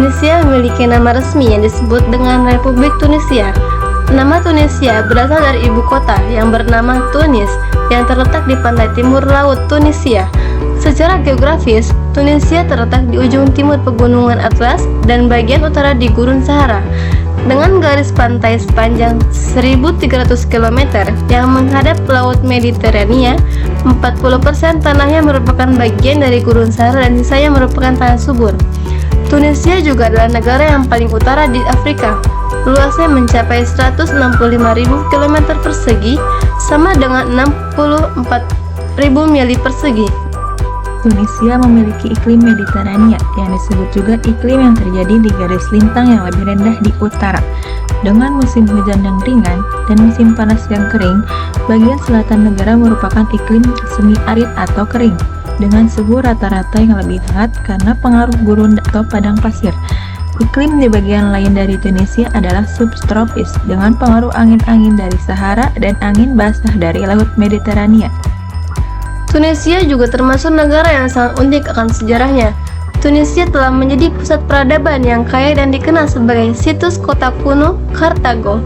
Tunisia memiliki nama resmi yang disebut dengan Republik Tunisia. Nama Tunisia berasal dari ibu kota yang bernama Tunis yang terletak di pantai timur laut Tunisia. Secara geografis, Tunisia terletak di ujung timur pegunungan Atlas dan bagian utara di Gurun Sahara. Dengan garis pantai sepanjang 1.300 km yang menghadap Laut Mediterania, 40% tanahnya merupakan bagian dari Gurun Sahara dan sisanya merupakan tanah subur. Tunisia juga adalah negara yang paling utara di Afrika. Luasnya mencapai 165.000 km persegi, sama dengan 64.000 mili persegi. Tunisia memiliki iklim Mediterania yang disebut juga iklim yang terjadi di garis lintang yang lebih rendah di utara. Dengan musim hujan yang ringan dan musim panas yang kering, bagian selatan negara merupakan iklim semi arid atau kering, dengan suhu rata-rata yang lebih hangat karena pengaruh gurun atau padang pasir. Iklim di bagian lain dari Tunisia adalah subtropis dengan pengaruh angin-angin dari Sahara dan angin basah dari Laut Mediterania. Tunisia juga termasuk negara yang sangat unik akan sejarahnya. Tunisia telah menjadi pusat peradaban yang kaya dan dikenal sebagai situs kota kuno Kartago.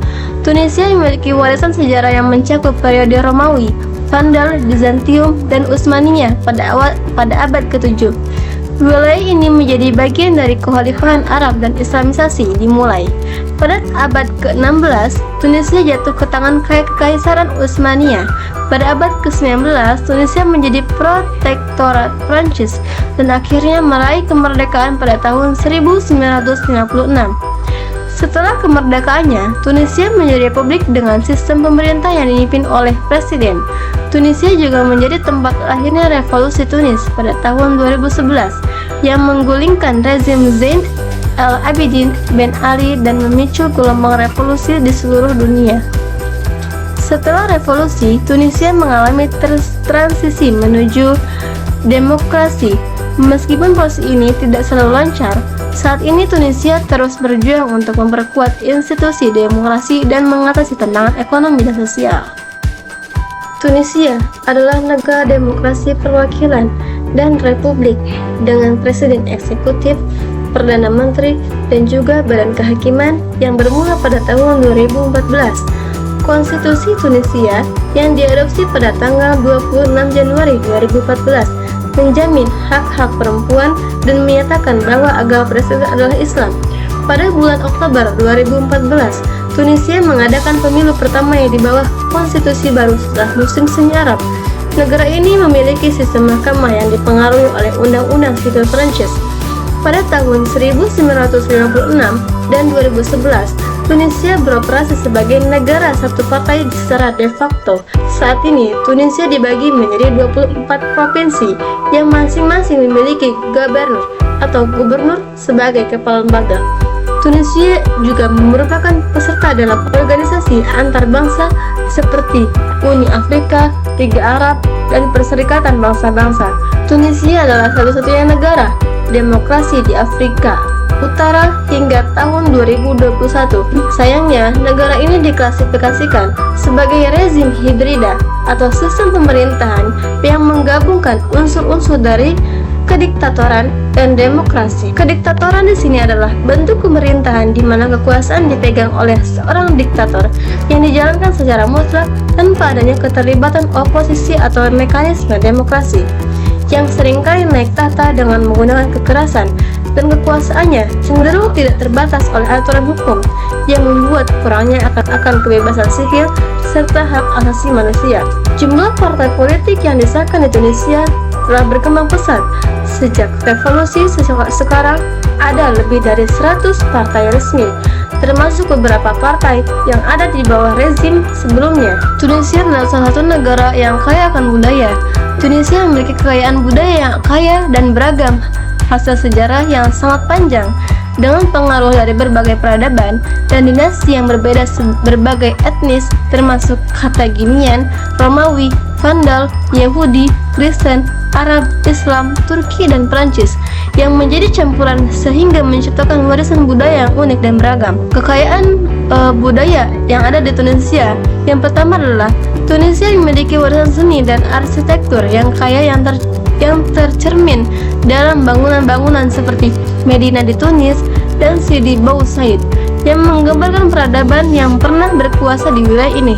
Tunisia memiliki warisan sejarah yang mencakup periode Romawi, Vandal, Bizantium, dan Utsmaniyah pada abad ke-7. Wilayah ini menjadi bagian dari kekhalifahan Arab dan Islamisasi dimulai. Pada abad ke-16, Tunisia jatuh ke tangan Kekaisaran Utsmaniyah. Pada abad ke-19, Tunisia menjadi protektorat Prancis dan akhirnya meraih kemerdekaan pada tahun 1956. Setelah kemerdekaannya, Tunisia menjadi republik dengan sistem pemerintah yang dipimpin oleh presiden. Tunisia juga menjadi tempat lahirnya revolusi Tunis pada tahun 2011 yang menggulingkan rezim Zain al-Abidin Ben Ali dan memicu gelombang revolusi di seluruh dunia. Setelah revolusi, Tunisia mengalami transisi menuju demokrasi. Meskipun proses ini tidak selalu lancar, saat ini Tunisia terus berjuang untuk memperkuat institusi demokrasi dan mengatasi tantangan ekonomi dan sosial. Tunisia adalah negara demokrasi perwakilan dan republik dengan presiden eksekutif, perdana menteri, dan juga badan kehakiman yang bermula pada tahun 2014. Konstitusi Tunisia yang diadopsi pada tanggal 26 Januari 2014 menjamin hak-hak perempuan dan menyatakan bahwa agama presiden adalah Islam. Pada bulan Oktober 2014, Tunisia mengadakan pemilu pertamanya di bawah konstitusi baru setelah musim semi Arab. Negara ini memiliki sistem mahkamah yang dipengaruhi oleh Undang-Undang Sipil Prancis. Pada tahun 1956 dan 2011, Tunisia beroperasi sebagai negara satu partai secara de facto. Saat ini, Tunisia dibagi menjadi 24 provinsi yang masing-masing memiliki gubernur sebagai kepala lembaga. Tunisia juga merupakan peserta dalam organisasi antar bangsa seperti Uni Afrika, Liga Arab, dan Perserikatan Bangsa-Bangsa. Tunisia adalah satu-satunya negara demokrasi di Afrika Utara hingga tahun 2021. Sayangnya, negara ini diklasifikasikan sebagai rezim hibrida atau sistem pemerintahan yang menggabungkan unsur-unsur dari kediktatoran dan demokrasi. Kediktatoran di sini adalah bentuk pemerintahan di mana kekuasaan dipegang oleh seorang diktator yang dijalankan secara mutlak tanpa adanya keterlibatan oposisi atau mekanisme demokrasi, yang seringkali naik tahta dengan menggunakan kekerasan, dan kekuasaannya cenderung tidak terbatas oleh aturan hukum yang membuat kurangnya akan kebebasan sipil serta hak asasi manusia. Jumlah partai politik yang disahkan di Tunisia telah berkembang pesat. Sejak revolusi sekarang ada lebih dari 100 partai resmi, termasuk beberapa partai yang ada di bawah rezim sebelumnya. Tunisia adalah salah satu negara yang kaya akan budaya. Tunisia memiliki kekayaan budaya yang kaya dan beragam, hasil sejarah yang sangat panjang, dengan pengaruh dari berbagai peradaban dan dinasti yang berbeda berbagai etnis, termasuk Carthaginian, Romawi, Vandal, Yahudi, Kristen, Arab, Islam, Turki, dan Prancis, yang menjadi campuran sehingga menciptakan warisan budaya yang unik dan beragam. Kekayaan budaya yang ada di Tunisia, yang pertama adalah Tunisia memiliki warisan seni dan arsitektur yang kaya yang tercermin dalam bangunan-bangunan seperti Medina di Tunis, dan Sidi Bou Said yang menggambarkan peradaban yang pernah berkuasa di wilayah ini.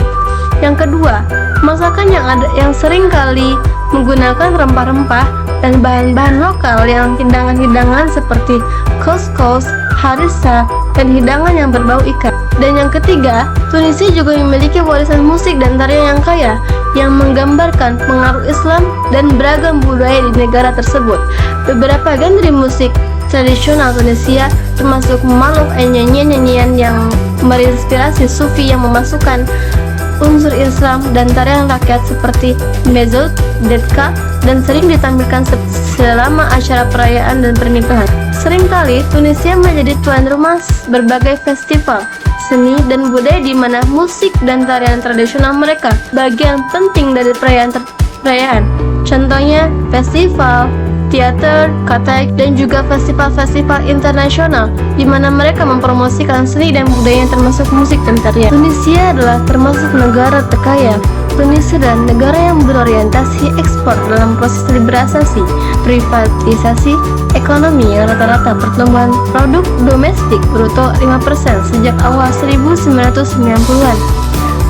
Yang kedua, masakan yang sering kali menggunakan rempah-rempah dan bahan-bahan lokal yang hidangan-hidangan seperti couscous, harissa, dan hidangan yang berbau ikan. Dan yang ketiga, Tunisia juga memiliki warisan musik dan tarian yang kaya yang menggambarkan pengaruh Islam dan beragam budaya di negara tersebut. Beberapa genre musik tradisional Tunisia termasuk maluk nyanyian-nyanyian yang menginspirasi Sufi yang memasukkan unsur Islam dan tarian rakyat seperti mezout, dedka, dan sering ditampilkan selama acara perayaan dan pernikahan. Seringkali Tunisia menjadi tuan rumah berbagai festival seni dan budaya di mana musik dan tarian tradisional mereka bagian penting dari perayaan. Contohnya festival, teater, katek, dan juga festival-festival internasional di mana mereka mempromosikan seni dan budaya termasuk musik dan tarian. Tunisia adalah termasuk negara terkaya. Tunisia adalah negara yang berorientasi ekspor dalam proses liberalisasi, privatisasi ekonomi yang rata-rata pertumbuhan produk domestik bruto 5% sejak awal 1990-an.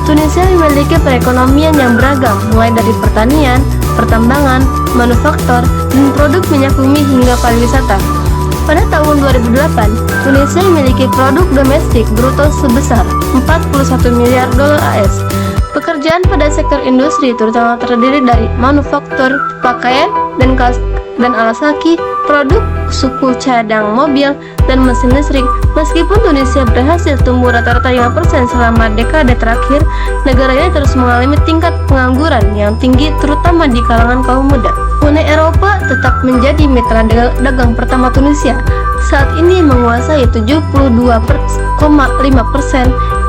Tunisia memiliki perekonomian yang beragam, mulai dari pertanian, pertambangan, manufaktur, dan produk minyak bumi hingga pariwisata. Pada tahun 2008, Tunisia memiliki produk domestik bruto sebesar 41 miliar dolar AS. Pekerjaan pada sektor industri terutama terdiri dari manufaktur, pakaian, dan alas kaki, produk suku cadang mobil, dan mesin listrik. Meskipun Tunisia berhasil tumbuh rata-rata 5% selama dekade terakhir, negara ini terus mengalami tingkat pengangguran yang tinggi terutama di kalangan kaum muda. Uni Eropa tetap menjadi mitra dagang pertama Tunisia. Saat ini menguasai 72,5%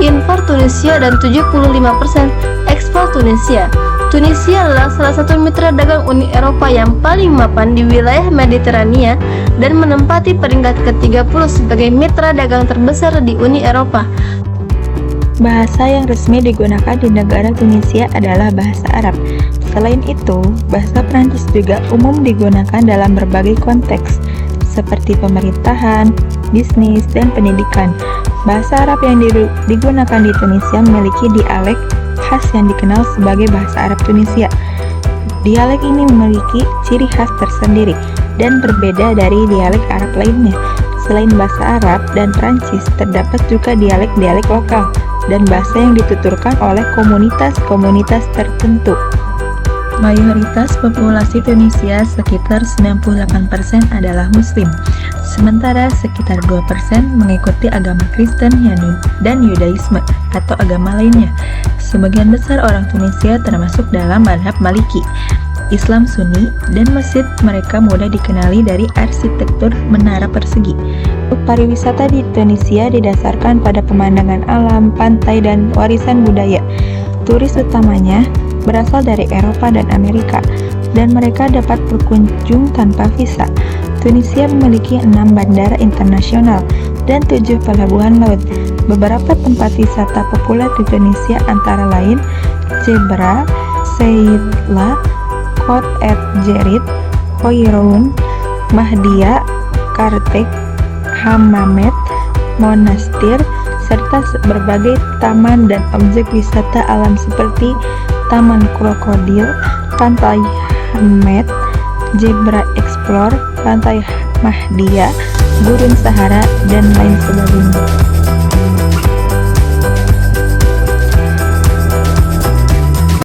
impor Tunisia dan 75% ekspor Tunisia. Tunisia adalah salah satu mitra dagang Uni Eropa yang paling mapan di wilayah Mediterania dan menempati peringkat ke-30 sebagai mitra dagang terbesar di Uni Eropa. Bahasa yang resmi digunakan di negara Tunisia adalah bahasa Arab. Selain itu, bahasa Prancis juga umum digunakan dalam berbagai konteks, seperti pemerintahan, bisnis, dan pendidikan. Bahasa Arab yang digunakan di Tunisia memiliki dialek khas yang dikenal sebagai bahasa Arab Tunisia. Dialek ini memiliki ciri khas tersendiri dan berbeda dari dialek Arab lainnya. Selain bahasa Arab dan Prancis, terdapat juga dialek-dialek lokal dan bahasa yang dituturkan oleh komunitas-komunitas tertentu. Mayoritas populasi Tunisia sekitar 98% adalah Muslim, sementara sekitar 2% mengikuti agama Kristen dan Yudaisme atau agama lainnya. Sebagian besar orang Tunisia termasuk dalam mazhab Maliki, Islam Sunni, dan masjid mereka mudah dikenali dari arsitektur menara persegi. Pariwisata di Tunisia didasarkan pada pemandangan alam, pantai, dan warisan budaya. Turis utamanya berasal dari Eropa dan Amerika, dan mereka dapat berkunjung tanpa visa. Tunisia memiliki 6 bandara internasional dan 7 pelabuhan laut. Beberapa tempat wisata populer di Tunisia antara lain Jebra, Seydla, Kot et Jerid, Khoiroun, Mahdia, Kartek, Hammamet, Monastir, serta berbagai taman dan objek wisata alam seperti Taman Krokodil, Pantai Hammet, Jebra Explore, Pantai Mahdia, Gurun Sahara, dan lain sebagainya.